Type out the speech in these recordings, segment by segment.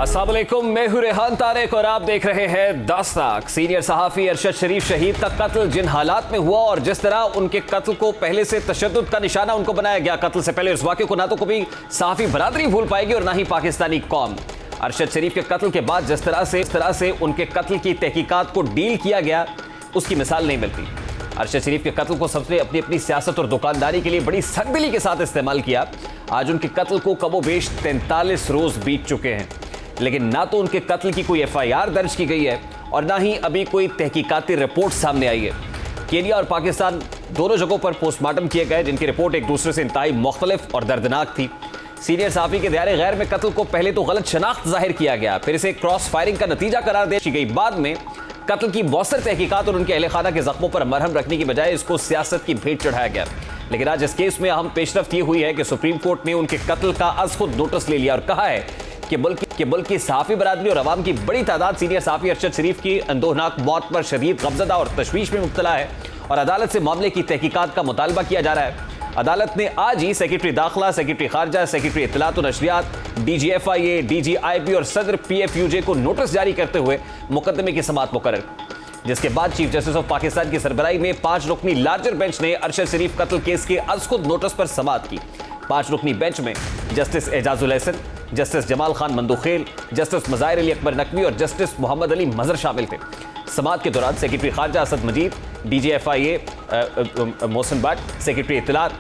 अस्सलाम वालेकुम, मैं हूं रेहान तारिक और आप देख रहे हैं दास्ताक। सीनियर सहाफ़ी अरशद शरीफ शहीद का कत्ल जिन हालात में हुआ और जिस तरह उनके कत्ल को पहले से तशद्दुद का निशाना उनको बनाया गया, कत्ल से पहले उस वाक़े को ना तो कभी सहाफ़ी बरादरी भूल पाएगी और ना ही पाकिस्तानी कौम। अरशद शरीफ के कत्ल के बाद जिस तरह से उनके कत्ल की तहकीकात को डील किया गया, उसकी मिसाल नहीं मिलती। अरशद शरीफ के कत्ल को सबने अपनी अपनी सियासत और दुकानदारी के लिए बड़ी सख्तदिली के साथ इस्तेमाल किया। आज उनके कत्ल को कमोबेश 43 रोज बीत चुके हैं, लेकिन ना तो उनके कत्ल की कोई FIR दर्ज की गई है और ना ही अभी कोई तहकीकाती रिपोर्ट सामने आई है। केनिया और पाकिस्तान दोनों जगहों पर पोस्टमार्टम किए गए, जिनकी रिपोर्ट एक दूसरे से इंतहाई मुख्तलिफ और दर्दनाक थी। सीनियर सहाफ़ी के दायरे गैर में कत्ल को पहले तो गलत शनाख्त जाहिर किया गया, फिर इसे क्रॉस फायरिंग का नतीजा करार दे दी गई। बाद में कत्ल की मौसर तहकीकात और उनके अहले खाना के जख्मों पर मरहम रखने की बजाय इसको सियासत की भेंट चढ़ाया गया। लेकिन आज इस केस में अहम पेशरफ्त ये हुई है कि सुप्रीम कोर्ट ने उनके कत्ल का अज़ खुद नोटिस ले लिया और कहा है कि मुल्क की सहाफ़ी बरादरी और अवाम की बड़ी तादाद सीनियर सहाफ़ी अरशद शरीफ की अंदोहनाक मौत पर शदीद गमज़दा और तशवीश में मुब्तला है और अदालत से मामले की तहकीकात का मुतालबा किया जा रहा है। अदालत ने आज ही सेक्रेटरी दाखिला, सेक्रेटरी खारजा, सेक्रेटरी इत्तलात और नशरियात, DG FIA, DG IB और सदर PFUJ को नोटिस जारी करते हुए मुकदमे की समाअत मुकर्रर, जिसके बाद चीफ जस्टिस ऑफ पाकिस्तान की सरबराही में 5 रुकनी लार्जर बेंच ने अरशद शरीफ कत्ल केस के अज़ खुद नोटिस पर समाअत की। 5 रुकनी बेंच में justice Ijazul Ahsan, justice Jamal Khan Mandokhail, justice Mazahar Ali Akbar Naqvi और जस्टिस मोहम्मद अली मजहर शामिल थे। समाअत के दौरान सेक्रेटरी खारजा Asad Majeed, DG FIA Mohsin Bhatt, secretary इत्तलात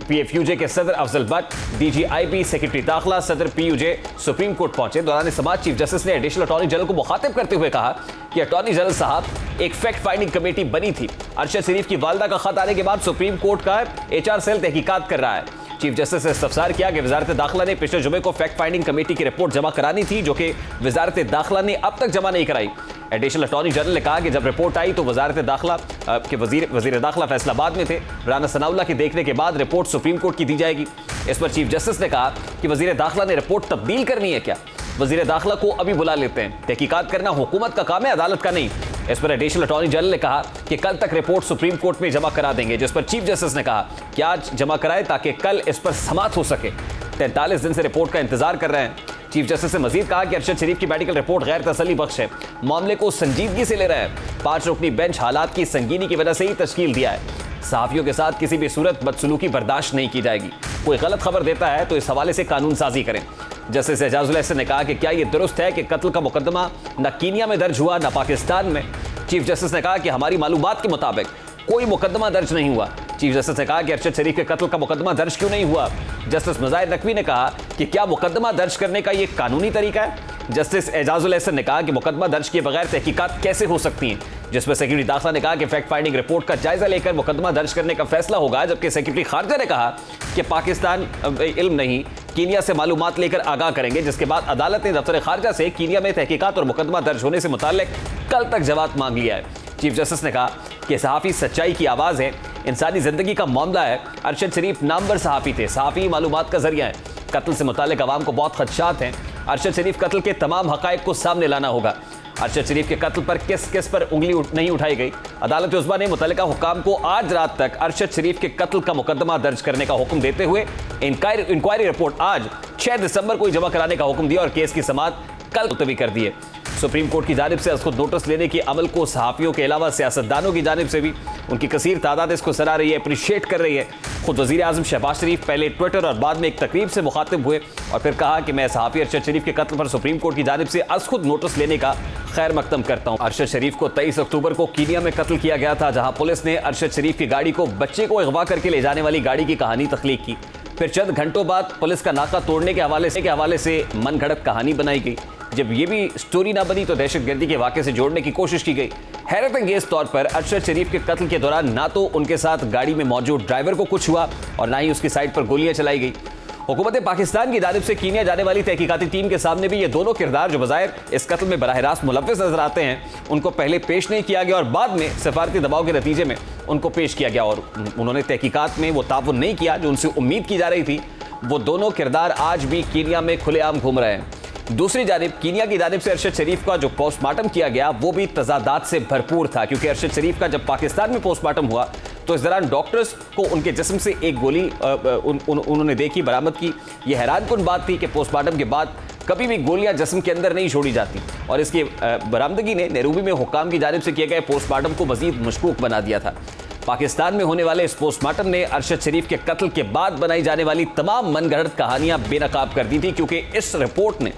PFUJ के सदर Afzal Bhatt, DG IB, secretary दाखिला, सदर PUJ सुप्रीम कोर्ट पहुंचे। दौरान समाअत चीफ जस्टिस ने एडिशनल अटॉर्नी जनरल को मुखातिब करते हुए कहा कि अटॉर्नी जनरल साहब, एक फैक्ट फाइंडिंग कमेटी बनी थी। अरशद शरीफ की वालदा का खत आने के बाद सुप्रीम कोर्ट का HR सेल तहकीकात कर रहा है। चीफ जस्टिस ने इस्तफसार किया कि वजारत दाखिला ने पिछले जुमे को फैक्ट फाइंडिंग कमेटी की रिपोर्ट जमा करानी थी, जो कि वजारत दाखिला ने अब तक जमा नहीं कराई। एडिशनल अटॉर्नी जनरल ने कहा कि जब रिपोर्ट आई तो वजारत दाखिला के वजीर दाखिला फैसलाबाद में थे। राना सनाउल्लाह के देखने के बाद रिपोर्ट सुप्रीम कोर्ट की दी जाएगी। इस पर चीफ जस्टिस ने कहा कि वजीर दाखिला ने रिपोर्ट तब्दील करनी है क्या? वजीर दाखिला को अभी बुला लेते हैं, तहकीकात करना हुकूमत का काम है, अदालत का नहीं। इस पर एडिशनल अटॉर्नी जनरल ने कहा कि कल तक रिपोर्ट सुप्रीम कोर्ट में जमा करा देंगे, जिस पर चीफ जस्टिस ने कहा कि आज जमा कराए ताकि कल इस पर समाअत हो सके। 43 दिन से रिपोर्ट का इंतजार कर रहे हैं। चीफ जस्टिस ने मजीद कहा कि अरशद शरीफ की मेडिकल रिपोर्ट गैर तसल्ली बख्श है, मामले को संजीदगी से ले रहे हैं। 5 रुकनी बेंच हालात की संगीनी की वजह से ही तश्कील दिया है। सहाफ़ियों के साथ किसी भी सूरत बदसलूकी बर्दाश्त नहीं की जाएगी। कोई गलत खबर देता है तो इस हवाले से कानून साजी करें। जस्टिस एजाजुल हसन ने कहा कि क्या यह दुरुस्त है कि कत्ल का मुकदमा न कीनिया में दर्ज हुआ न पाकिस्तान में? चीफ जस्टिस ने कहा कि हमारी मालूमात के मुताबिक कोई मुकदमा दर्ज नहीं हुआ। चीफ जस्टिस ने कहा कि अरशद शरीफ के कत्ल का मुकदमा दर्ज क्यों नहीं हुआ? जस्टिस मज़ाहिर नकवी ने कहा कि क्या मुकदमा दर्ज करने का यह कानूनी तरीका है? जस्टिस एजाजुल हसन ने कहा कि मुकदमा दर्ज किए बगैर तहकीकात कैसे हो सकती हैं, जिस पर सेक्रेटरी दाखिला ने कहा कि फैक्ट फाइंडिंग रिपोर्ट का जायजा लेकर मुकदमा दर्ज करने का फैसला होगा, जबकि सेक्रेटरी खारजा ने कहा कि पाकिस्तान इल्म नहीं, कीनिया से मालूमात लेकर आगाह करेंगे। जिसके बाद अदालत ने दफ्तर खारजा से कीनिया में तहकीकात और मुकदमा दर्ज होने से मुताल्लिक कल तक जवाब मांग लिया है। चीफ जस्टिस ने कहा कि सहाफ़ी सच्चाई की आवाज़ है, इंसानी ज़िंदगी का मामला है। अरशद शरीफ नामवर सहाफ़ी थे, सहाफ़ी मालूमात का जरिया है। कत्ल से मुताल्लिक आवाम को बहुत खदशात हैं। अरशद शरीफ कत्ल के तमाम हक़ाइक़ को सामने लाना होगा। अरशद शरीफ के कत्ल पर किस पर उंगली नहीं उठाई गई। अदालत उज़्मा ने मुतल्लिका हुक्काम को आज रात तक अरशद शरीफ के कत्ल का मुकदमा दर्ज करने का हुक्म देते हुए इंक्वायरी रिपोर्ट आज 6 दिसंबर को जमा कराने का हुक्म दिया और केस की समाअत कल मुलतवी कर दी है। सुप्रीम कोर्ट की जानिब से खुद नोटिस लेने के अमल को सहाफ़ियों के अलावा सियासतदानों की जानिब से भी उनकी कसीर तादाद इसको सराह रही है, अप्रिशिएट कर रही है। खुद वज़ीर आज़म शहबाज शरीफ पहले ट्विटर और बाद में एक तकरीब से मुखातिब हुए और फिर कहा कि मैं सहाफ़ी अरशद शरीफ के कत्ल पर सुप्रीम कोर्ट की जानिब से अज़ खुद नोटिस लेने का खैर मकदम करता हूँ। अरशद शरीफ को 23 अक्टूबर को कीनिया में कत्ल किया गया था, जहाँ पुलिस ने अरशद शरीफ की गाड़ी को बच्चे को अगवा करके ले जाने वाली गाड़ी की कहानी तख्लीक की। फिर चंद घंटों बाद पुलिस का नाका तोड़ने के हवाले से मन घड़त कहानी बनाई गई। जब ये भी स्टोरी ना बनी तो दहशतगर्दी के वाक़े से जोड़ने की कोशिश की गई। हैरत अंगेज तौर पर अरशद शरीफ के कत्ल के दौरान ना तो उनके साथ गाड़ी में मौजूद ड्राइवर को कुछ हुआ और ना ही उसकी साइड पर गोलियां चलाई गई। हुकूमत पाकिस्तान की जानिब से कीनिया जाने वाली तहकीकाती टीम के सामने भी ये दोनों किरदार जो बज़ाहिर इस कत्ल में बराह रास्त मुलव्वस नजर आते हैं, उनको पहले पेश नहीं किया गया और बाद में सफारती दबाव के नतीजे में उनको पेश किया गया और उन्होंने तहकीकात में वो ताउन नहीं किया जो उनसे उम्मीद की जा रही थी। वो दोनों किरदार आज भी कीनिया में खुलेआम घूम रहे हैं। दूसरी जानिब कीनिया की जानिब से अरशद शरीफ का जो पोस्टमार्टम किया गया वो भी तजादात से भरपूर था, क्योंकि अरशद शरीफ का जब पाकिस्तान में पोस्टमार्टम हुआ तो इस दौरान डॉक्टर्स को उनके जिस्म से एक गोली उन्होंने देखी, बरामद की। यह हैरानकुन बात थी कि पोस्टमार्टम के बाद कभी भी गोलियां जिस्म के अंदर नहीं छोड़ी जाती। और इसकी बरामदगी ने नैरोबी में हुक्काम की जानिब से किए गए पोस्टमार्टम को मजीद मशकूक बना दिया था। पाकिस्तान में होने वाले इस पोस्टमार्टम ने अरशद शरीफ के कत्ल के बाद बनाई जाने वाली तमाम मनगढ़ंत कहानियां बेनकाब कर दी थी, क्योंकि इस रिपोर्ट ने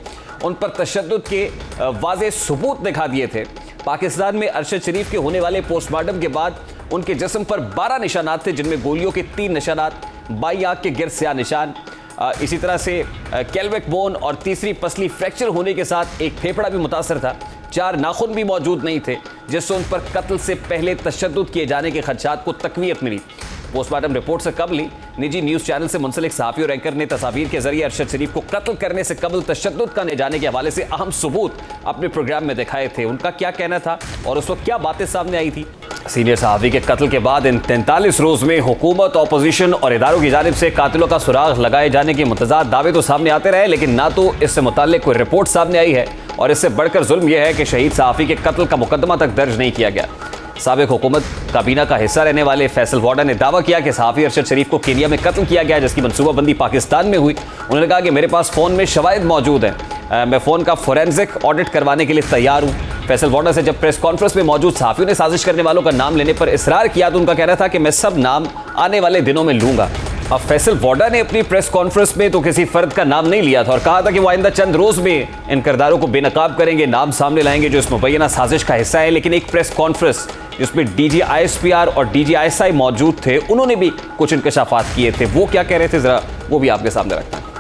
उन पर तशद्दुद के वाज़ेह सबूत दिखा दिए थे। पाकिस्तान में अरशद शरीफ के होने वाले पोस्टमार्टम के बाद उनके जिस्म पर 12 निशानात थे, जिनमें गोलियों के 3 निशानात, बाई आंख के गिर्द स्याह निशान, इसी तरह से कैल्विक बोन और तीसरी पसली फ्रैक्चर होने के साथ एक फेफड़ा भी मुतासर था। 4 नाखून भी मौजूद नहीं थे, जिससे उन पर कत्ल से पहले तशद्दुद किए जाने के खदशात को तकवीयत मिली। पोस्टमार्टम रिपोर्ट से कबल ही निजी न्यूज़ चैनल से मुंसलिक सहाफ़ी और एंकर ने तस्वीर के जरिए अरशद शरीफ को कत्ल करने से कबल तशद्दुद का ले जाने के हवाले से अहम सबूत अपने प्रोग्राम में दिखाए थे। उनका क्या कहना था और उस वक्त क्या बातें सामने आई थी। सीनियर सहाफ़ी के कत्ल के बाद इन 43 रोज़ में हुकूमत, अपोजिशन और इदारों की जानिब से कातिलों का सुराग लगाए जाने के मुतज़ाद दावे तो सामने आते रहे, लेकिन ना तो इससे मुताल्लिक कोई रिपोर्ट सामने आई है और इससे बढ़कर जुल्म यह है कि शहीद सहाफ़ी के कत्ल का मुकदमा तक दर्ज नहीं किया गया। साबिक हुकूमत काबीना का हिस्सा रहने वाले फैसल वाडा ने दावा किया कि सहाफ़ी अरशद शरीफ को केनिया में कत्ल किया गया, जिसकी मनसूबाबंदी पाकिस्तान में हुई। उन्होंने कहा कि मेरे पास फ़ोन में शवाहिद मौजूद हैं, मैं फ़ोन का फोरेंसिक ऑडिट करवाने के लिए तैयार हूँ। फैसल वाडा से जब प्रेस कॉन्फ्रेंस में मौजूद सहाफ़ियों ने साजिश करने वालों का नाम लेने पर इसरार किया तो उनका कहना था कि मैं सब नाम आने वाले दिनों में लूँगा। अब फैसल वाडा ने अपनी प्रेस कॉन्फ्रेंस में तो किसी फर्द का नाम नहीं लिया था और कहा था कि वो आइंदा चंद रोज़ में इन किरदारों को बेनकाब करेंगे, नाम सामने लाएंगे जो इस मुबैना साजिश का हिस्सा है। लेकिन एक प्रेस कॉन्फ्रेंस जिसमें डीजी ISPR और डीजी ISI मौजूद थे, उन्होंने भी कुछ इंकशाफात किए थे। वो क्या कह रहे थे, जरा वो भी आपके सामने रखते हैं।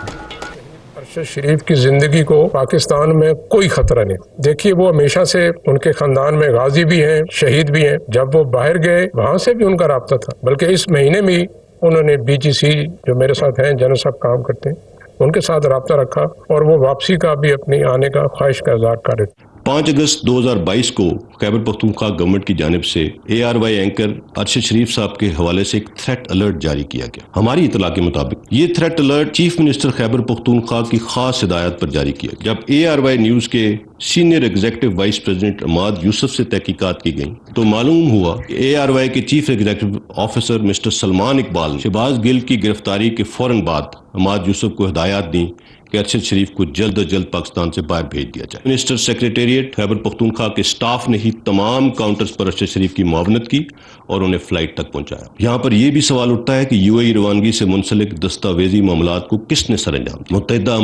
अरशद शरीफ की जिंदगी को पाकिस्तान में कोई खतरा नहीं। देखिए, वो हमेशा से उनके खानदान में गाजी भी हैं, शहीद भी हैं। जब वो बाहर गए वहां से भी उनका राब्ता था, बल्कि इस महीने में उन्होंने BGC जो मेरे साथ हैं, जनरल साहब काम करते हैं, उनके साथ राब्ता रखा और वो वापसी का भी अपनी आने का ख्वाहिश का इज़हार कर रहे थे। 5 अगस्त 2022 को खैबर पख्तूनख्वा गवर्नमेंट की जानिब से ARY एंकर अरशद शरीफ साहब के हवाले से एक थ्रेट अलर्ट जारी किया गया। हमारी इतला के मुताबिक ये threat alert chief minister Khyber Pakhtunkhwa की खास हिदायत पर जारी किया। जब ARY न्यूज के senior executive vice president Ammad Yousuf से तहकीकात की गई तो मालूम हुआ कि ARY के chief executive officer mister Salman Iqbal ने शहबाज गिल की गिरफ्तारी के फौरन बाद अमाद यूसुफ को हिदायत दी कि अरशद शरीफ को जल्द अज जल्द पाकिस्तान से बाहर भेज दिया जाए। मिनिस्टर सेक्रेटेरिएट खैबर पख्तूनख्वा के स्टाफ ने ही तमाम काउंटर्स पर अरशद शरीफ की मुआवनत की और उन्हें फ्लाइट तक पहुंचाया। यहाँ पर यह भी सवाल उठता है कि UAE रवानगी से मुंसलिक दस्तावेजी मामलात को किसने सर अंजाम दिया। मुत्तहिदा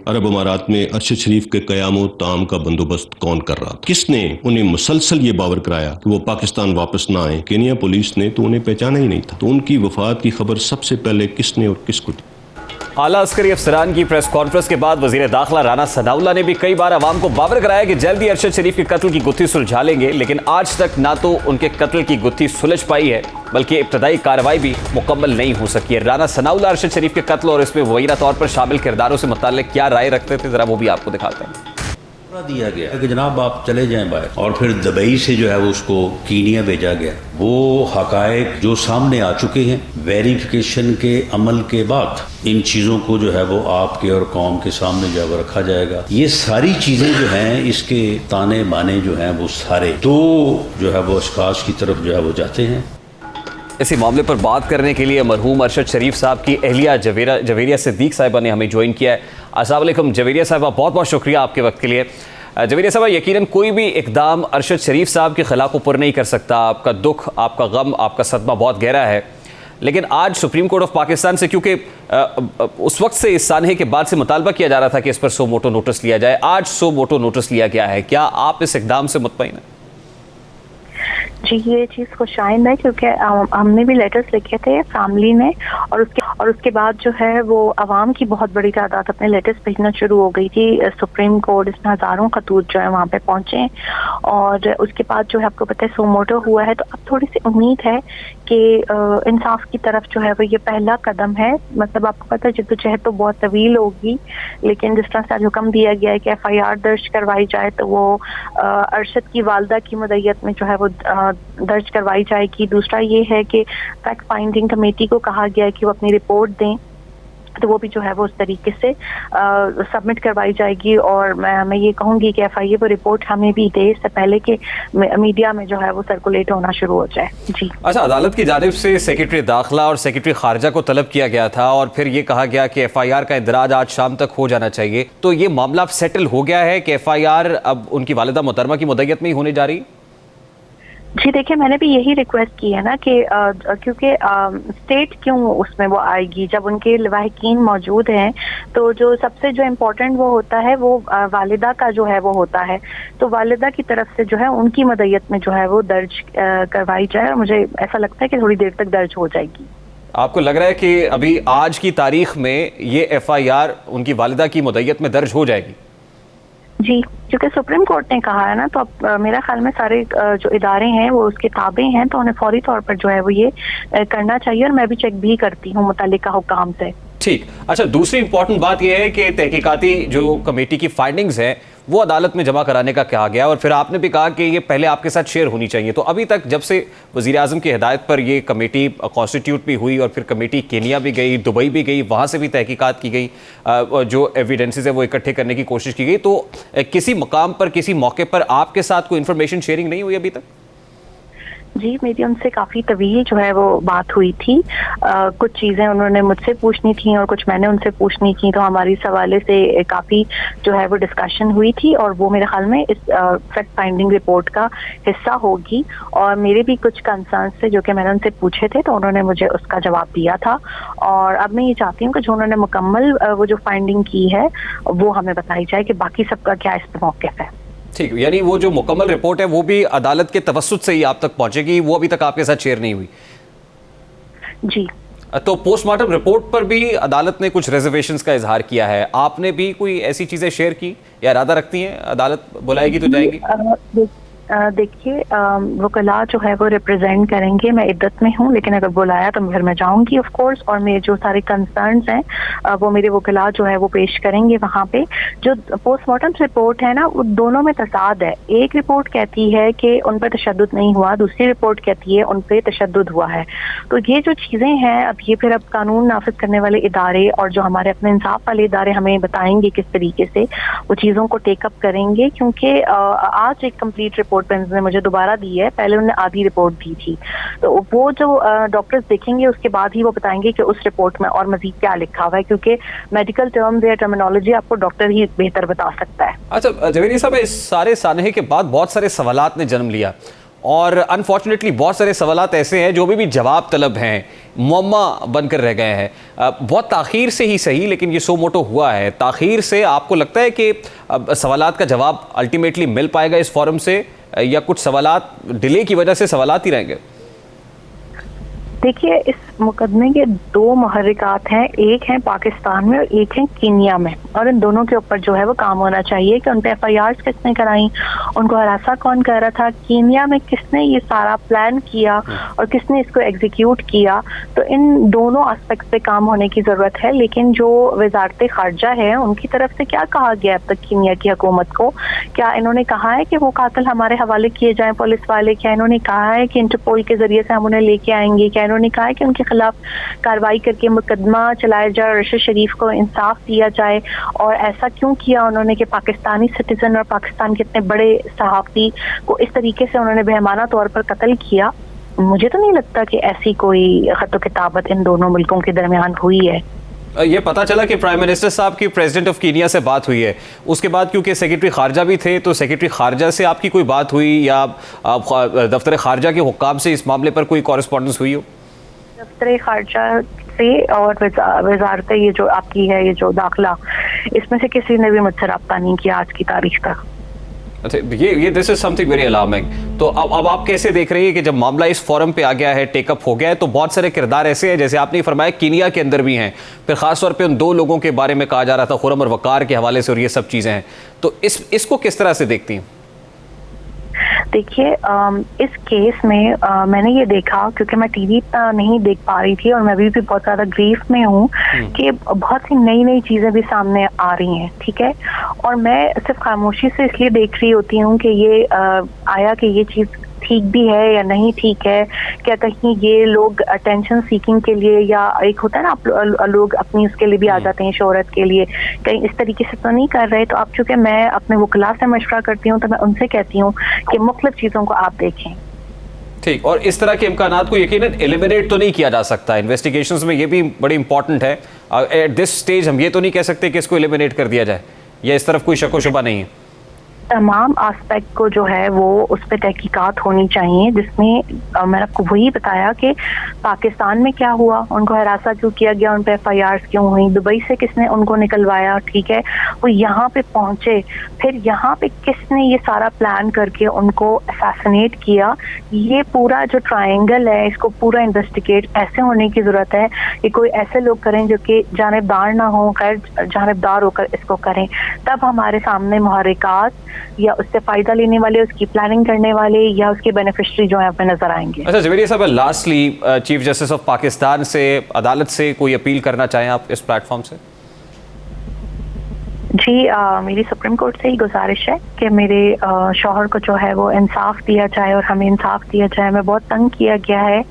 अरब अमारात में अरशद शरीफ के क़याम ताम का बंदोबस्त कौन कर रहा था? किसने उन्हें मुसलसल ये बावर कराया कि वो पाकिस्तान वापस ना आए? केनिया पुलिस ने तो उन्हें पहचाना ही नहीं था। तो उनकी वफात की खबर सबसे पहले किसने और किसको दी? आला अस्करी अफसरान की प्रेस कॉन्फ्रेंस के बाद वजीर दाखिला राना सनाउल्लाह ने भी कई बार आवाम को बावर कराया कि जल्दी अरशद शरीफ के कत्ल की गुत्थी सुलझा लेंगे, लेकिन आज तक ना तो उनके कत्ल की गुत्थी सुलझ पाई है बल्कि इब्तदाई कार्रवाई भी मुकम्मल नहीं हो सकी है। राना सनाउल्लाह अरशद शरीफ के कत्ल और इसमें मुबैना तौर पर शामिल किरदारों से मुताल्लिक क्या राय रखते थे, जरा वो भी आपको दिखाते हैं। दिया गया कि जनाब आप चले जाएं बाहर, और फिर दुबई से जो है वो उसको कीनिया भेजा गया। वो हकायक जो सामने आ चुके हैं, वेरिफिकेशन के अमल के बाद इन चीज़ों को जो है वो आपके और कौम के सामने जो है वो रखा जाएगा। ये सारी चीज़ें जो हैं, इसके ताने बाने जो हैं वो सारे तो जो है वो अशखास की तरफ जो है वो जाते हैं। इसी मामले पर बात करने के लिए मरहूम अरशद शरीफ साहब की अहलिया जवेरिया सिद्दीक साहिबा ने हमें ज्वाइन किया है। अस्सलाम वालेकुम जवेरिया साहिबा, बहुत बहुत शुक्रिया आपके वक्त के लिए। जवेरिया साहब, यकीनन कोई भी इकदाम अरशद शरीफ साहब के खिलाफ ऊपर नहीं कर सकता। आपका दुख, आपका गम, आपका सदमा बहुत गहरा है, लेकिन आज सुप्रीम कोर्ट ऑफ पाकिस्तान से, क्योंकि उस वक्त से इस सानहे के बाद से मुतालबा किया जा रहा था कि इस पर सो मोटो नोटिस लिया जाए, आज सो मोटो नोटिस लिया गया है, क्या आप इस इकदाम से मुतमईन हैं? जी, ये चीज़ खुशाइंद है क्योंकि हमने भी लेटर्स लिखे थे फैमिली ने, और उसके बाद जो है वो आवाम की बहुत बड़ी तादाद अपने लेटर्स भेजना शुरू हो गई थी सुप्रीम कोर्ट। इसमें हज़ारों खतूत जो है वहाँ पे पहुँचे, और उसके बाद जो है आपको पता है सो मोटो हुआ है। तो अब थोड़ी सी उम्मीद है कि इंसाफ की तरफ जो है वो ये पहला कदम है। मतलब आपको पता है जद्दोजहद तो बहुत तवील होगी, लेकिन जिस तरह से आज हुक्म दिया गया है कि FIR दर्ज करवाई जाए, तो वो अरशद की वालदा की मुद्दत में जो है वो दर्ज करवाई जाएगी। दूसरा ये है कि फैक्ट फाइंडिंग कमेटी को कहा गया है कि वो अपनी रिपोर्ट दें, तो वो भी जो है वो उस तरीके से सबमिट करवाई जाएगी। और मैं ये कहूँगी कि FIA वो रिपोर्ट हमें भी दे इससे पहले कि मीडिया में जो है वो सर्कुलेट होना शुरू हो जाए। जी अच्छा, अदालत की जानिब से सेक्रेटरी दाखिला और सेक्रेटरी खारजा को तलब किया गया था और फिर ये कहा गया कि FIR का इंदराज आज शाम तक हो जाना चाहिए, तो ये मामला अब सेटल हो गया है कि FIR अब उनकी वालिदा मोहतरमा की मुद्दत में ही होने जा रही? जी देखिए, मैंने भी यही रिक्वेस्ट की है ना कि क्योंकि स्टेट क्यों उसमें वो आएगी जब उनके लवाहिकीन मौजूद हैं, तो जो सबसे जो इम्पोर्टेंट वो होता है वो वालिदा का जो है वो होता है, तो वालिदा की तरफ से जो है उनकी मदयत में जो है वो दर्ज करवाई जाए और मुझे ऐसा लगता है कि थोड़ी देर तक दर्ज हो जाएगी। आपको लग रहा है कि अभी आज की तारीख में ये FIR उनकी वालिदा की मुद्दत में दर्ज हो जाएगी? जी, क्योंकि सुप्रीम कोर्ट ने कहा है ना, तो अब मेरा ख्याल में सारे जो इदारे हैं वो उसके ताबे हैं, तो उन्हें फौरी तौर पर जो है वो ये करना चाहिए और मैं भी चेक भी करती हूँ मुतल्लिका हुकाम से। ठीक। अच्छा, दूसरी इंपॉर्टेंट बात यह है कि तहकीकाती जो कमेटी की फाइंडिंग्स हैं वो अदालत में जमा कराने का कहा गया और फिर आपने भी कहा कि ये पहले आपके साथ शेयर होनी चाहिए। तो अभी तक जब से वज़ीर आज़म की हिदायत पर ये कमेटी कॉन्स्टिट्यूट भी हुई और फिर कमेटी केनिया भी गई, दुबई भी गई, वहाँ से भी तहकीकात की गई, जो एविडेंसेस है वो इकट्ठे करने की कोशिश की गई, तो किसी मकाम पर किसी मौके पर आपके साथ कोई इन्फॉर्मेशन शेयरिंग नहीं हुई अभी तक? जी, मेरी उनसे काफ़ी तवील जो है वो बात हुई थी। कुछ चीज़ें उन्होंने मुझसे पूछनी थी और कुछ मैंने उनसे पूछनी थी, तो हमारी इस हवाले से काफ़ी जो है वो डिस्कशन हुई थी और वो मेरे ख्याल में इस फैक्ट फाइंडिंग रिपोर्ट का हिस्सा होगी। और मेरे भी कुछ कंसर्न्स थे जो कि मैंने उनसे पूछे थे, तो उन्होंने मुझे उसका जवाब दिया था। और अब मैं ये चाहती हूँ कि जो उन्होंने मुकम्मल वो जो फाइंडिंग की है वो हमें बताई जाए कि बाकी सबका क्या इस पर मौक़िफ़ है। ठीक, यानी वो जो मुकम्मल रिपोर्ट है वो भी अदालत के तवस्सुत से ही आप तक पहुंचेगी, वो अभी तक आपके साथ शेयर नहीं हुई? जी। तो पोस्टमार्टम रिपोर्ट पर भी अदालत ने कुछ रिजर्वेशंस का इजहार किया है, आपने भी कोई ऐसी चीजें शेयर की या इरादा रखती हैं? अदालत बुलाएगी तो जाएंगी? देखिए, वकला जो है वो रिप्रेजेंट करेंगे, मैं इद्दत में हूँ, लेकिन अगर बुलाया तो फिर मैं जाऊँगी ऑफ कोर्स, और मेरे जो सारे कंसर्न्स हैं वो मेरे वकला जो है वो पेश करेंगे वहाँ पे। जो पोस्टमार्टम रिपोर्ट है ना, वो दोनों में तसाद है। एक रिपोर्ट कहती है कि उन पर तशद्दुद नहीं हुआ, दूसरी रिपोर्ट कहती है उन पर तशद्दुद हुआ है। तो ये जो चीज़ें हैं, अब ये फिर अब कानून नाफिज करने वाले इदारे और जो हमारे अपने इंसाफ वाले इदारे हमें बताएंगे किस तरीके से वो चीज़ों को टेकअप करेंगे, क्योंकि आज एक कम्प्लीट रिपोर्ट ने मुझे दोबारा दी है, पहले उन्होंने आधी रिपोर्ट दी थी, तो वो जो डॉक्टर्स देखेंगे उसके बाद ही वो बताएंगे कि उस रिपोर्ट में और मजीद क्या लिखा हुआ है, क्योंकि मेडिकल टर्म्स या टर्मिनोलॉजी आपको डॉक्टर ही बेहतर बता सकता है। अच्छा जवेरी साहब, इस सारे सानहे के बाद बहुत सारे सवालात ने जन्म लिया और अनफॉर्चुनेटली बहुत सारे सवालात ऐसे हैं जो भी जवाब तलब हैं, मुअम्मा बनकर रह गए हैं। बहुत ताख़ीर से ही सही, लेकिन ये सो मोटो हुआ है। ताख़ीर से आपको लगता है कि सवालात का जवाब अल्टीमेटली मिल पाएगा इस फोरम से, या कुछ सवालात डिले की वजह से सवालात ही रहेंगे? देखिए, इस मुकदमे के दो मुहर्रिकात हैं, एक है पाकिस्तान में और एक है कीनिया में, और इन दोनों के ऊपर जो है वो काम होना चाहिए कि उन पे FIRs किसने कराई, उनको हरासा कौन कर रहा था, कीनिया में किसने ये सारा प्लान किया और किसने इसको एग्जीक्यूट किया। तो इन दोनों एस्पेक्ट्स पे काम होने की ज़रूरत है। लेकिन जो वज़ारत ख़ारजा है उनकी तरफ से क्या कहा गया अब तक कीनिया की हुकूमत को? क्या इन्होंने कहा है कि वो कातिल हमारे हवाले किए जाएँ पुलिस वाले? क्या इन्होंने कहा है कि इंटरपोल के ज़रिए से हम उन्हें लेके आएंगे? क्या इन्होंने कहा है कि उनके खिलाफ कार्रवाई करके मुकदमा चलाया जाए और अरशद शरीफ को इंसाफ दिया जाए? और ऐसा क्यों किया उन्होंने कि पाकिस्तानी सिटीजन और पाकिस्तान के इतने बड़े सहाफ़ी को इस तरीके से उन्होंने बेहमाना तौर पर कत्ल किया? मुझे तो नहीं लगता कि ऐसी कोई खत किताबत इन दोनों मुल्कों के दरमियान हुई है। ये पता चला कि प्राइम मिनिस्टर साहब की प्रेसिडेंट ऑफ कीनिया से बात हुई है, उसके बाद क्योंकि सेक्रेटरी खारजा भी थे, तो सेक्रेटरी खारजा से आपकी कोई बात हुई या दफ्तर खारजा के हुक्काम से इस मामले पर कोई कॉरेस्पॉन्डेंस हुई हो? दफ्तर खारजा से और वजारत ये जो आपकी है, ये जो दाखिला, इसमें से किसी ने भी मुझसे रब्ता नहीं किया आज की तारीख तक। अच्छा, ये this is something very alarming. तो अब आप कैसे देख रही है कि जब मामला इस फोरम पे आ गया है, टेकअप हो गया है, तो बहुत सारे किरदार ऐसे हैं, जैसे आपने फरमाया कीनिया के अंदर भी हैं, फिर खासतौर पे उन दो लोगों के बारे में कहा जा रहा था, खुरम और वकार के हवाले से, और ये सब चीज़ें हैं, तो इसको किस तरह से देखती हैं? देखिए, इस केस में मैंने ये देखा, क्योंकि मैं टीवी नहीं देख पा रही थी और मैं भी बहुत ज़्यादा ग्रीफ में हूँ कि बहुत सी नई नई चीज़ें भी सामने आ रही हैं, ठीक है, और मैं सिर्फ खामोशी से इसलिए देख रही होती हूँ कि ये आया कि ये चीज़ ठीक भी है या नहीं ठीक है, क्या कहीं ये लोग अटेंशन सीकिंग के लिए, या एक होता है ना लोग अपनी उसके लिए भी आ जाते हैं शोहरत के लिए, कहीं इस तरीके से तो नहीं कर रहे। तो अब चूंकि मैं अपने वकला से मशवरा करती हूँ तो मैं उनसे कहती हूँ कि मुख्तलिफ चीज़ों को आप देखें। ठीक, और इस तरह के इम्कानात को यकीनन एलिमिनेट तो नहीं किया जा सकता, इन्वेस्टिगेशंस में ये भी बड़ी इंपॉर्टेंट है। एट दिस स्टेज हम ये तो नहीं कह सकते कि इसको एलिमिनेट कर दिया जाए, या इस तरफ कोई शक व शुबा नहीं है? तमाम आस्पेक्ट को जो है वो उस पर तहकीकात होनी चाहिए, जिसमें मैंने आपको वही बताया कि पाकिस्तान में क्या हुआ, उनको हरासा क्यों किया गया, उन पर FIRs क्यों हुई, दुबई से किसने उनको निकलवाया, ठीक है, वो यहाँ पे पहुँचे, फिर यहाँ पे किसने ये सारा प्लान करके उनको असैसिनेट किया। ये पूरा जो ट्रायंगल है इसको पूरा इन्वेस्टिगेट ऐसे होने की ज़रूरत है कि कोई ऐसे लोग करें जो कि जानिबदार ना हो, गैर जानिबदार होकर इसको करें, तब हमारे सामने मुहर्रिकात या उससे फायदा लेने वाले, उसकी प्लानिंग करने वाले या उसके बेनिफिशियरी जो है पे नजर आएंगे। अच्छा जवेरिया साहब, lastly chief justice of Pakistan से, अदालत से कोई अपील करना चाहें आप इस प्लेटफॉर्म से? जी मेरी सुप्रीम कोर्ट से ही गुजारिश है कि मेरे शौहर को जो है वो इंसाफ दिया जाए और हमें इंसाफ दिया जाए। मैं बहुत तंग किया गया है,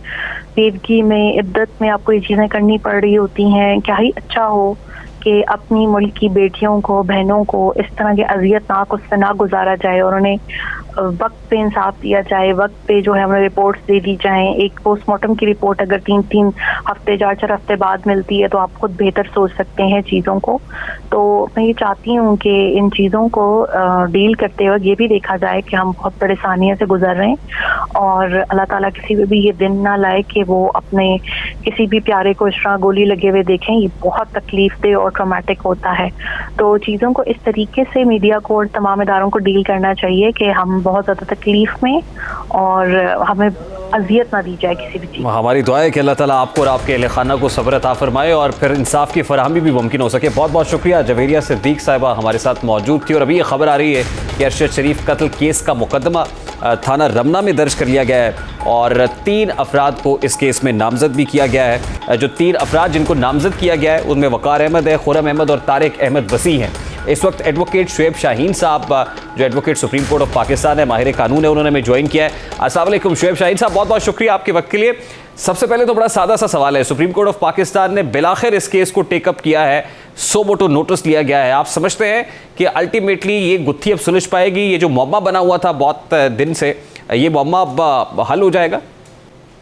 बेदगी में, इद्दत में आपको ये चीज़ें करनी पड़ रही होती हैं। क्या ही अच्छा हो कि अपनी मुल्क की बेटियों को, बहनों को इस तरह के अजियतनाक उससे ना गुजारा जाए और उन्हें वक्त पे इंसाफ दिया जाए, वक्त पे जो है हमें रिपोर्ट्स दे दी जाएं। एक पोस्टमार्टम की रिपोर्ट अगर 3-3 हफ्ते 4-4 हफ्ते बाद मिलती है तो आप खुद बेहतर सोच सकते हैं चीज़ों को। तो मैं ये चाहती हूँ कि इन चीज़ों को डील करते वक्त ये भी देखा जाए कि हम बहुत परेशानियों से गुजर रहे हैं और अल्लाह ताला किसी पे भी ये दिन ना लाए कि वो अपने किसी भी प्यारे को इस तरह गोली लगे हुए देखें। ये बहुत तकलीफ दे और ट्रॉमेटिक होता है। तो चीज़ों को इस तरीके से मीडिया को और तमाम इदारों को डील करना चाहिए कि हम बहुत ज़्यादा तकलीफ में और हमें अजियत ना दी जाए किसी भी चीज़। हमारी दुआ है कि अल्लाह ताला आपको और आपके अहले खाना को सब्र अता फरमाए और फिर इंसाफ की फराहमी भी मुमकिन हो सके। बहुत बहुत शुक्रिया। जवेरिया सिद्दीक साहिबा हमारे साथ मौजूद थी। और अभी ये खबर आ रही है कि अरशद शरीफ कत्ल केस का मुकदमा थाना रमना में दर्ज कर लिया गया है और 3 अफराद को इस केस में नामजद भी किया गया है। जो 3 अफराद जिनको नामजद किया गया है उनमें वकार अहमद है, खुर्रम अहमद और तारिक अहमद वसी हैं। इस वक्त एडवोकेट शुएब शाहीन साहब, जो advocate supreme court of Pakistan है, माहिर कानून है, उन्होंने हमें ज्वाइन किया है। अस्सलाम वालेकुम शुएब शाहीन साहब, बहुत बहुत शुक्रिया आपके वक्त के लिए। सबसे पहले तो बड़ा सादा सा सवाल है, सुप्रीम कोर्ट ऑफ पाकिस्तान ने बिलाखिर इस केस को टेकअप किया है, सो मोटो नोटिस लिया गया है। आप समझते हैं कि अल्टीमेटली ये गुत्थी अब सुलझ पाएगी? ये जो मुअम्मा बना हुआ था बहुत दिन से, ये मुअम्मा अब हल हो जाएगा?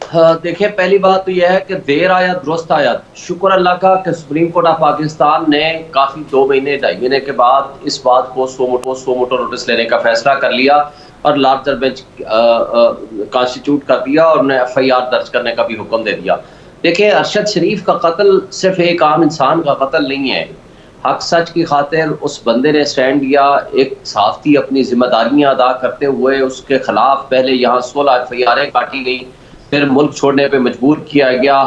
देखिए, पहली बात तो यह है कि देर आया दुरुस्त आया। शुक्र अल्लाह का कि सुप्रीम कोर्ट ऑफ पाकिस्तान ने काफ़ी 2 महीने 2.5 महीने के बाद इस बात को सो मोटो नोटिस लेने का फैसला कर लिया और लार्जर बेंच कॉन्स्टिट्यूट कर दिया और उन्हें FIR दर्ज करने का भी हुक्म दे दिया। देखिए, अरशद शरीफ का कत्ल सिर्फ एक आम इंसान का कत्ल नहीं है। हक सच की खातिर उस बंदे ने स्टैंड लिया, एक सहाफ़ी अपनी जिम्मेदारियाँ अदा करते हुए उसके खिलाफ पहले यहाँ 16 FIR काटी गई, फिर मुल्क छोड़ने पे मजबूर किया गया।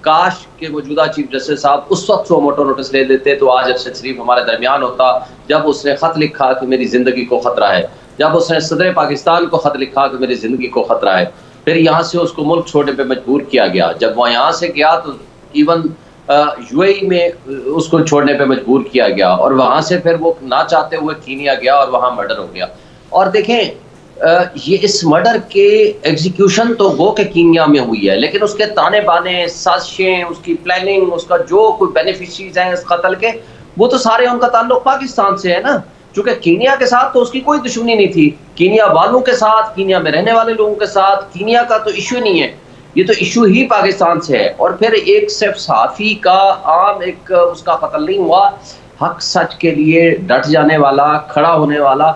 काश के मौजूदा चीफ जस्टिस साहब उस वक्त सो मोटो नोटिस ले देते तो आज अरशद शरीफ हमारे दरमियान होता। जब उसने ख़त लिखा कि मेरी ज़िंदगी को ख़तरा है, जब उसने सदर पाकिस्तान को ख़त लिखा कि मेरी ज़िंदगी को ख़तरा है, फिर यहाँ से उसको मुल्क छोड़ने पे मजबूर किया गया। जब वह यहाँ से गया तो इवन UAE में उसको छोड़ने पे मजबूर किया गया और वहाँ से फिर वो ना चाहते हुए कीनिया गया और वहाँ मर्डर हो गया। और देखें, ये इस मर्डर के एग्जीक्यूशन तो गो के कीनिया में हुई है, लेकिन उसके ताने बाने, साजिशें, उसकी प्लानिंग, उसका जो कोई बेनिफिशरीज हैं इस कत्ल के, वो तो सारे उनका ताल्लुक पाकिस्तान से है ना। चूंकि कीनिया के साथ तो उसकी कोई दुश्मनी नहीं थी, कीनिया वालों के साथ, कीनिया में रहने वाले लोगों के साथ कीनिया का तो इशू नहीं है, ये तो इशू ही पाकिस्तान से है। और फिर एक सिर्फ सहाफ़ी का आम एक उसका कत्ल नहीं हुआ, हक सच के लिए डट जाने वाला, खड़ा होने वाला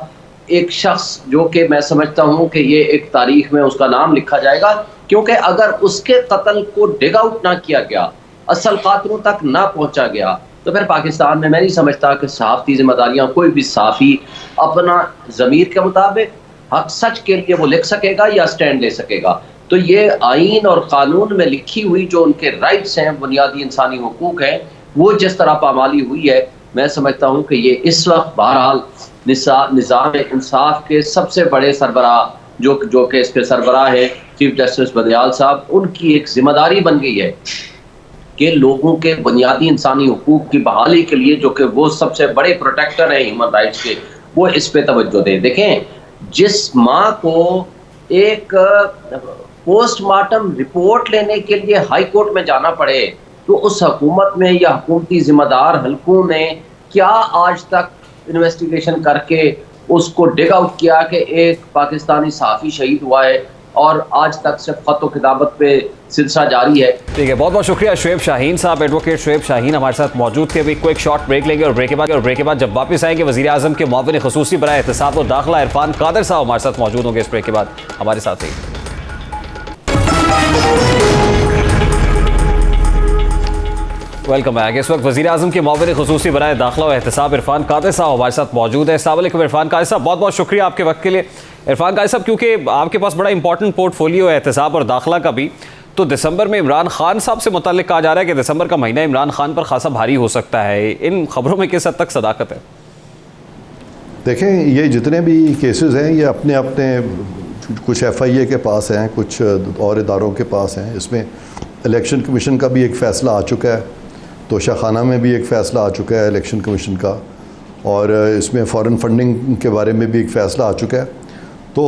एक शख्स, जो कि मैं समझता हूँ कि ये एक तारीख में उसका नाम लिखा जाएगा। क्योंकि अगर उसके कत्ल को डिग आउट ना किया गया, असल कातिलों तक ना पहुँचा गया, तो फिर पाकिस्तान में मैं नहीं समझता कि सहाफ़ती जिम्मेदारियाँ कोई भी सहाफ़ी अपना ज़मीर के मुताबिक हक सच के लिए वो लिख सकेगा या स्टैंड ले सकेगा। तो ये आइन और क़ानून में लिखी हुई जो उनके राइट्स हैं, बुनियादी इंसानी हुकूक हैं, वो जिस तरह पामाली हुई है, मैं समझता हूँ कि ये इस वक्त बहरहाल निज़ाम इंसाफ के सबसे बड़े सरबराह जो कि इसके सरबराह है चीफ जस्टिस बदियाल साहब, उनकी एक जिम्मेदारी बन गई है कि लोगों के बुनियादी इंसानी हुकूक की बहाली के लिए, जो कि वो सबसे बड़े प्रोटेक्टर हैं ह्यूमन राइट्स के, वो इस पे तवज्जो दें। देखें, जिस माँ को एक पोस्टमार्टम रिपोर्ट लेने के लिए हाई कोर्ट में जाना पड़े, तो उस हुकूमत में या हुकूमती जिम्मेदार हल्कों ने क्या आज तक इन्वेस्टिगेशन करके उसको डिग आउट किया कि एक पाकिस्तानी सहाफ़ी शहीद हुआ है, और आज तक सिर्फ खत किताबत पे सिलसिला जारी है। ठीक है, बहुत बहुत शुक्रिया शुएब शाहीन साहब। एडवोकेट शुएब शाहीन हमारे साथ मौजूद थे। अभी क्विक शॉर्ट ब्रेक लेंगे और ब्रेक के बाद जब वापस आएंगे वज़ीर आज़म के मुआविन ख़ुसूसी बराए एहतिसाब व दाखिला इरफान कादर साहब हमारे साथ मौजूद होंगे। इस ब्रेक के बाद हमारे साथ ही वेलकम बैक। इस वक्त वज़ीर आज़म के मुआविन ख़ुसूसी बराए दाखिला व एहतिसाब इरफान कादर साहब हमारे साथ मौजूद है। अस्सलाम वालेकुम इरफान कादर साहब, बहुत बहुत शुक्रिया आपके वक्त के लिए। इरफान कादर साहब, क्योंकि आपके पास बड़ा इंपॉर्टेंट पोर्टफोलियो है एहतिसाब और दाखिला का भी, तो दिसंबर में इमरान खान साहब से मुताल्लिक कहा जा रहा है कि दिसंबर का महीना इमरान खान पर खासा भारी हो सकता है। इन खबरों में किस हद तक सदाकत है? देखें, ये जितने भी केसेस हैं ये अपने अपने कुछ FIA के पास हैं, कुछ और इदारों के पास हैं। इसमें इलेक्शन कमीशन का भी एक फ़ैसला आ चुका है, तोशाखाना में भी एक फ़ैसला आ चुका है इलेक्शन कमीशन का, और इसमें फ़ॉरेन फंडिंग के बारे में भी एक फ़ैसला आ चुका है। तो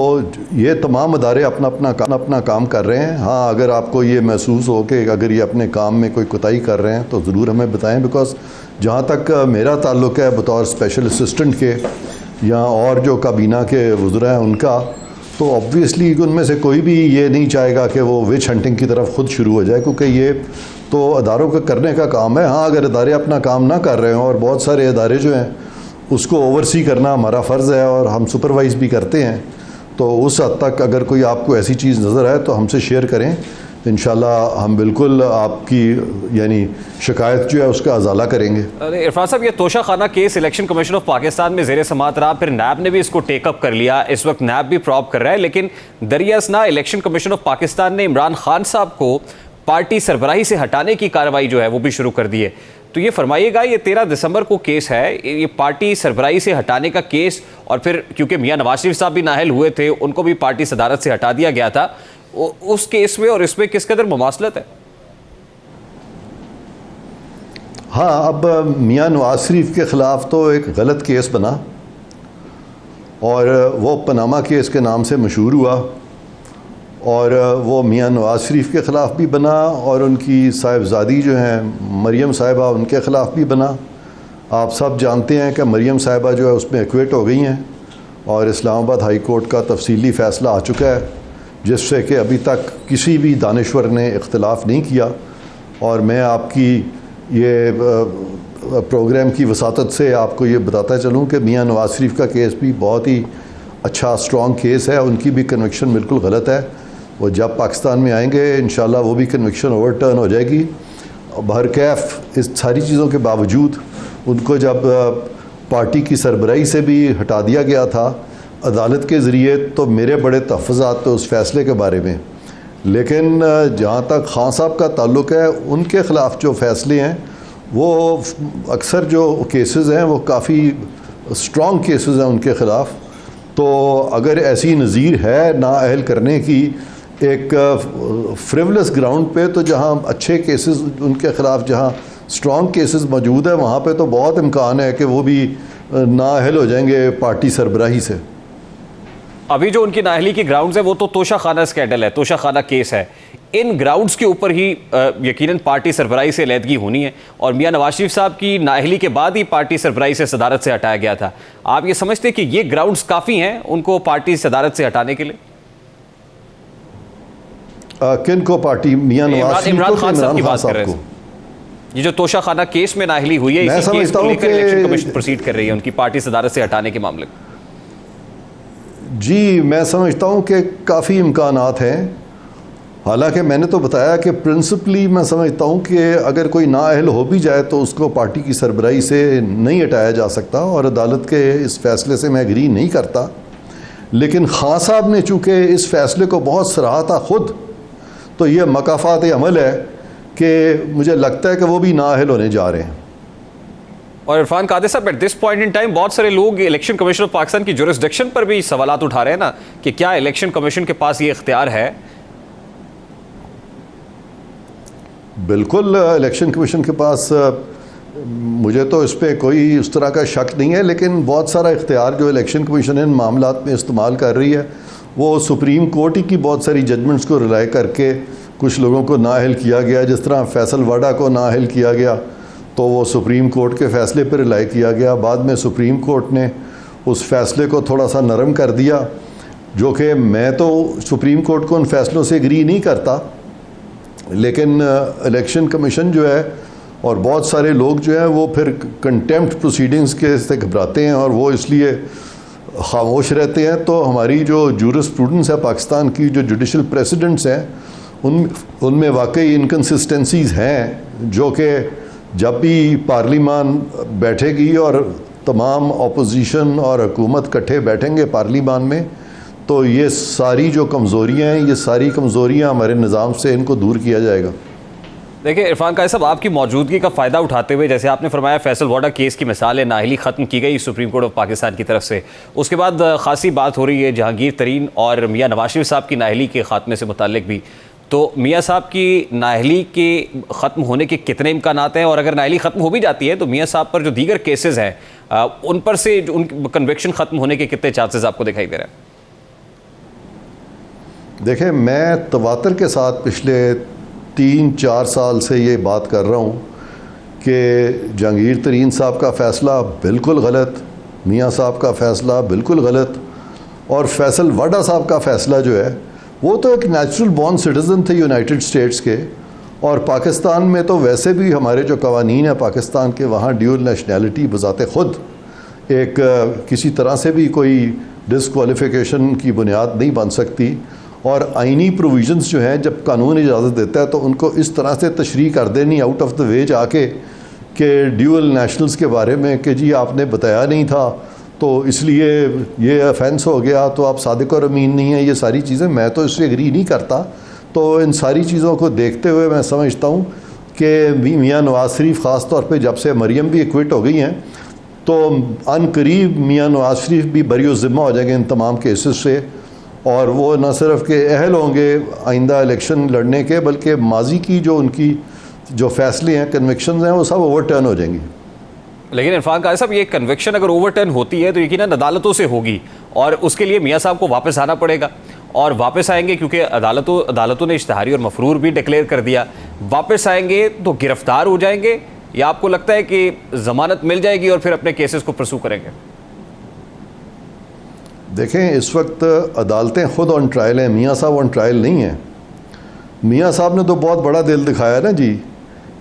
ये तमाम अदारे अपना काम कर रहे हैं। हाँ, अगर आपको ये महसूस हो कि अगर ये अपने काम में कोई कोताही कर रहे हैं तो ज़रूर हमें बताएं, बिकॉज़ जहाँ तक मेरा ताल्लुक़ है बतौर स्पेशल असिस्टेंट के या और जो काबीना के वज़रा हैं उनका, तो ऑब्वियसली उनमें से कोई भी ये नहीं चाहेगा कि वो विच हंटिंग की तरफ ख़ुद शुरू हो जाए, क्योंकि ये तो अदारों का करने का काम है। हाँ, अगर अदारे अपना काम ना कर रहे हों, और बहुत सारे अदारे जो हैं उसको ओवरसी करना हमारा फ़र्ज़ है और हम सुपरवाइज़ भी करते हैं, तो उस हद तक अगर कोई आपको ऐसी चीज़ नज़र आए तो हमसे शेयर करें। इंशाल्लाह हम बिल्कुल आपकी यानी शिकायत जो है उसका अजाला करेंगे। इरफान साहब, ये Toshakhana case election commission of Pakistan में ज़ेर समात रहा, फिर नैब ने भी इसको टेकअप कर लिया, इस वक्त नैब भी प्रॉब कर रहा है, लेकिन दरियासना इलेक्शन कमीशन ऑफ पाकिस्तान ने इमरान खान साहब को पार्टी सरबराही से हटाने की कार्रवाई जो है वो भी शुरू कर दी है। तो ये फरमाइएगा, ये 13 दिसंबर को केस है, ये पार्टी सरबराही से हटाने का केस, और फिर क्योंकि मियां नवाज शरीफ साहब भी नाअहल हुए थे, उनको भी पार्टी सदारत से हटा दिया गया था, उस केस में और इसमें किस कदर मुमासलत है? हाँ, अब मियां नवाज शरीफ के ख़िलाफ़ तो एक गलत केस बना और वो पनामा केस के नाम से मशहूर हुआ, और वो मियां नवाज शरीफ के ख़िलाफ़ भी बना और उनकी साहिबजादी जो हैं मरियम साहिबा, उनके ख़िलाफ़ भी बना। आप सब जानते हैं कि मरियम साहिबा जो है उसमें एक्विट हो गई हैं और इस्लामाबाद हाई कोर्ट का तफसीली फ़ैसला आ चुका है, जिससे कि अभी तक किसी भी दानिश्वर ने इख्तिलाफ़ नहीं किया। और मैं आपकी ये प्रोग्राम की वसातत से आपको ये बताता चलूँ कि मियां नवाज शरीफ का केस भी बहुत ही अच्छा स्ट्रॉन्ग केस है, उनकी भी कन्विक्शन बिल्कुल गलत है। वो जब पाकिस्तान में आएंगे इंशाल्लाह वो भी कन्विक्शन ओवरटर्न हो जाएगी। बहरकैफ इस सारी चीज़ों के बावजूद उनको जब पार्टी की सरबराही से भी हटा दिया गया था अदालत के ज़रिए, तो मेरे बड़े तहफ़्फ़ुज़ात तो उस फ़ैसले के बारे में, लेकिन जहाँ तक खान साहब का ताल्लुक़ है उनके ख़िलाफ़ जो फ़ैसले हैं वो अक्सर जो केसेस हैं वो काफ़ी स्ट्रॉन्ग केसेस हैं उनके ख़िलाफ़। तो अगर ऐसी नज़ीर है नाअहल करने की एक फ्रिवलेस ग्राउंड पे, तो जहाँ अच्छे केसेस उनके ख़िलाफ़ जहाँ स्ट्रॉन्ग केसेस मौजूद है वहाँ पे तो बहुत इम्कान है कि वो भी नाअहल हो जाएंगे पार्टी सरबराही से। अभी जो उनकी नाअहली की ग्राउंड्स है वो तो तोशाखाना स्कैंडल है, तोशाखाना केस है। इन ग्राउंड्स के ऊपर ही यकीनन पार्टी सरबराही से अलहदगी होनी है, और मियां नवाज शरीफ साहब की नाअहली के बाद ही पार्टी सरबराही से सदारत से हटाया गया था। आप ये समझते हैं कि ये ग्राउंड्स काफ़ी हैं उनको पार्टी सदारत से हटाने के लिए? किन को पार्टी? मियां नवाज शरीफ इमरान खान साहब की इमरान बात कर रहे को? ये जो तोशाखाना केस में नाअहली हुई है, मैं इसी केस समझता को हूं लेकर कि इलेक्शन कमीशन प्रोसीड कर रही है उनकी पार्टी सदारत से हटाने के मामले में। जी, मैं समझता हूँ कि काफ़ी इम्कानात हैं। हालांकि मैंने तो बताया कि प्रिंसिपली मैं समझता हूँ कि अगर कोई नाअहल हो भी जाए तो उसको पार्टी की सरबराही से नहीं हटाया जा सकता, और अदालत के इस फैसले से मैं एग्री नहीं करता। लेकिन खान साहब ने चूँकि इस फैसले को बहुत सराहा था खुद, तो ये मकाफात अमल है कि मुझे लगता है कि वो भी नाअहल होने जा रहे हैं। और इरफान कादर साहब, at this point in time बहुत सारे लोग इलेक्शन कमीशन ऑफ पाकिस्तान की जुरिस्डिक्शन पर भी सवालात उठा रहे हैं ना कि क्या इलेक्शन कमीशन के पास ये इख्तियार है? बिल्कुल, इलेक्शन कमीशन के पास मुझे तो इस पर कोई उस तरह का शक नहीं है, लेकिन बहुत सारा इख्तियार जो इलेक्शन कमीशन इन मामलात में इस्तेमाल कर रही है वो सुप्रीम कोर्ट ही की बहुत सारी जजमेंट्स को रिलाई करके कुछ लोगों को नाअहल किया गया। जिस तरह फैसल वाडा को नाअहल किया गया तो वो सुप्रीम कोर्ट के फ़ैसले पर रिलाई किया गया। बाद में सुप्रीम कोर्ट ने उस फैसले को थोड़ा सा नरम कर दिया, जो कि मैं तो सुप्रीम कोर्ट को उन फैसलों से एग्री नहीं करता, लेकिन इलेक्शन कमीशन जो है और बहुत सारे लोग जो हैं वो फिर कंटेम्प्ट प्रोसीडिंग्स के से घबराते हैं और वो इसलिए खामोश रहते हैं। तो हमारी जो जूरिस्प्रूडेंस है पाकिस्तान की, जो जुडिशल प्रेसिडेंट्स हैं, उनमें वाकई इनकन्सिस्टेंसीज़ हैं, जो कि जब भी पार्लिमान बैठेगी और तमाम अपोजिशन और हुकूमत इकट्ठे बैठेंगे पार्लिमान में, तो ये सारी जो कमज़ोरियाँ हैं, ये सारी कमज़ोरियाँ हमारे निज़ाम से इनको दूर किया जाएगा। देखिए इरफान काजी साहब, आपकी मौजूदगी का फ़ायदा उठाते हुए, जैसे आपने फरमाया फैसल वाडा केस की मिसाल है, नाअहली ख़त्म की गई सुप्रीम कोर्ट ऑफ पाकिस्तान की तरफ से, उसके बाद ख़ासी बात हो रही है जहांगीर तरीन और मियाँ नवाज शरीफ साहब की नाअहली के ख़ात्मे से मुताल्लिक भी। तो मियाँ साहब की नाअहली के ख़त्म होने के कितने इम्कानात हैं, और अगर नाअहली ख़त्म हो भी जाती है तो मियाँ साहब पर जो दीगर केसेस हैं उन पर से उन कन्विक्शन ख़त्म होने के कितने चांसेस आपको दिखाई दे रहे हैं? देखें, मैं तवातर के साथ पिछले 3-4 साल से ये बात कर रहा हूँ कि जहांगीर तरीन साहब का फ़ैसला बिल्कुल गलत, मियाँ साहब का फ़ैसला बिल्कुल गलत, और फैसल वाडा साहब का फ़ैसला जो है वो तो एक नेचुरल बॉर्न सिटीज़न थे यूनाइटेड स्टेट्स के, और पाकिस्तान में तो वैसे भी हमारे जो कवानीन है पाकिस्तान के, वहाँ ड्यूल नेशनैलिटी बज़ाते ख़ुद एक किसी तरह से भी कोई डिसक्वालिफ़िकेशन की बुनियाद नहीं बन सकती। और आइनी प्रोविजंस जो हैं, जब कानून इजाज़त देता है तो उनको इस तरह से तशरीह कर देनी आउट ऑफ द वे जाके कि ड्यूअल नेशनल्स के बारे में कि जी आपने बताया नहीं था तो इसलिए ये ऑफेंस हो गया, तो आप सादिक और अमीन नहीं है, ये सारी चीज़ें मैं तो इससे एग्री नहीं करता। तो इन सारी चीज़ों को देखते हुए मैं समझता हूँ कि मियाँ नवाज शरीफ ख़ास तौर पे जब से मरियम भी एक्विट हो गई हैं तो अनकरीब मियाँ नवाज शरीफ भी बरी ज़िम्मा हो जाएंगे इन तमाम केसेस से, और वो न सिर्फ के अहल होंगे आइंदा इलेक्शन लड़ने के, बल्कि माजी की जो उनकी जो फैसले हैं, कन्विक्शन हैं, वो सब ओवरटर्न हो जाएंगी। लेकिन इरफान काजी साहब, ये कन्विक्शन अगर ओवरटर्न होती है तो यकीनन अदालतों से होगी, और उसके लिए मियाँ साहब को वापस आना पड़ेगा, और वापस आएंगे क्योंकि अदालतों ने इश्तिहारी और मफरूर भी डिक्लेयर कर दिया। वापस आएंगे तो गिरफ्तार हो जाएंगे, या आपको लगता है कि ज़मानत मिल जाएगी और फिर अपने केसेस को परसू करेंगे? देखें, इस वक्त अदालतें ख़ुद ऑन ट्रायल हैं, मियाँ साहब ऑन ट्रायल नहीं हैं। मियाँ साहब ने तो बहुत बड़ा दिल दिखाया ना जी,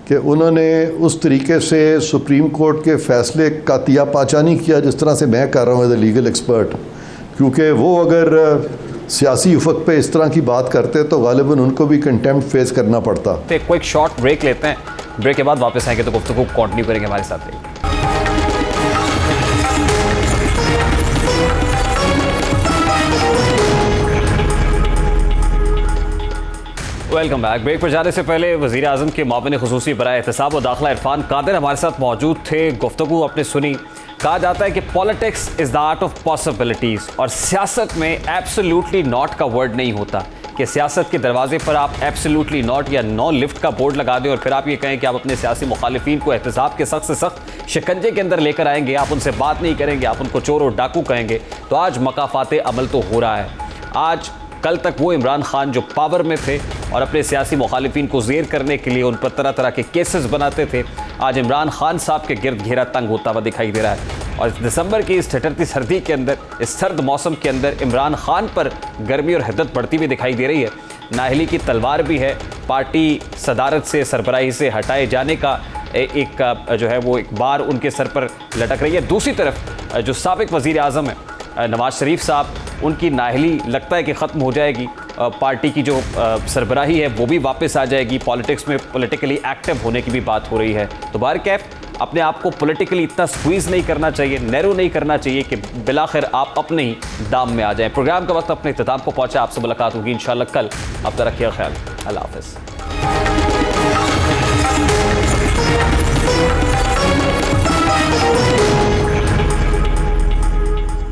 कि उन्होंने उस तरीके से सुप्रीम कोर्ट के फ़ैसले का तिया पाचा नहीं किया जिस तरह से मैं कर रहा हूँ एज ए लीगल एक्सपर्ट, क्योंकि वो अगर सियासी उफक पे इस तरह की बात करते तो गालिबन उनको भी कंटेम्प्ट फेस करना पड़ता। तो एक क्विक शॉर्ट ब्रेक लेते हैं, ब्रेक के बाद वापस आएंगे तो गुफ्तगू कंटिन्यू करेंगे हमारे साथ। Welcome back. ब्रेक पर जाने से पहले वज़ीर आज़म के मुआविन ख़ुसूसी बराए एहतसाब व दाखिला इरफान कादिर हमारे साथ मौजूद थे। गुफ्तगू आपने सुनी। कहा जाता है कि politics is the art of possibilities, और सियासत में एब्सोल्युटली नॉट का वर्ड नहीं होता कि सियासत के दरवाजे पर आप एब्सोल्युटली नॉट या नो लिफ्ट का बोर्ड लगा दें और फिर आप ये कहें कि आप अपने सियासी मुखालिफिन को एहतसाब के सख्त से सख्त शिकंजे के अंदर लेकर आएंगे, आप उनसे बात नहीं करेंगे, आप उनको चोर और डाकू कहेंगे। तो आज मकाफात अमल तो हो रहा है। आज कल तक वो इमरान खान जो पावर में थे और अपने सियासी मुखालिफिन को ज़ेर करने के लिए उन पर तरह तरह के केसेस बनाते थे, आज इमरान खान साहब के गिरद घेरा तंग होता हुआ दिखाई दे रहा है। और दिसंबर की इस ठठरती सर्दी के अंदर, इस सर्द मौसम के अंदर इमरान खान पर गर्मी और हिद्दत बढ़ती हुई दिखाई दे रही है। नाअहली की तलवार भी है, पार्टी सदारत से, सरबराही से हटाए जाने का एक जो है वो एक बार उनके सर पर लटक रही है। दूसरी तरफ जो साबिक वज़ीर आज़म है नवाज शरीफ साहब, उनकी नाअहली लगता है कि ख़त्म हो जाएगी, पार्टी की जो सरबराही है वो भी वापस आ जाएगी, पॉलिटिक्स में पॉलिटिकली एक्टिव होने की भी बात हो रही है। तो बहरकैफ अपने आप को पॉलिटिकली इतना स्क्वीज़ नहीं करना चाहिए, नैरो नहीं करना चाहिए कि बिलाखिर आप अपने ही दाम में आ जाएं। प्रोग्राम का वक्त अपने इख्तिताम को पहुँचा। आपसे मुलाकात होगी इंशाअल्लाह कल। अब तक रखिए ख्याल। अल्लाह हाफ़िज़।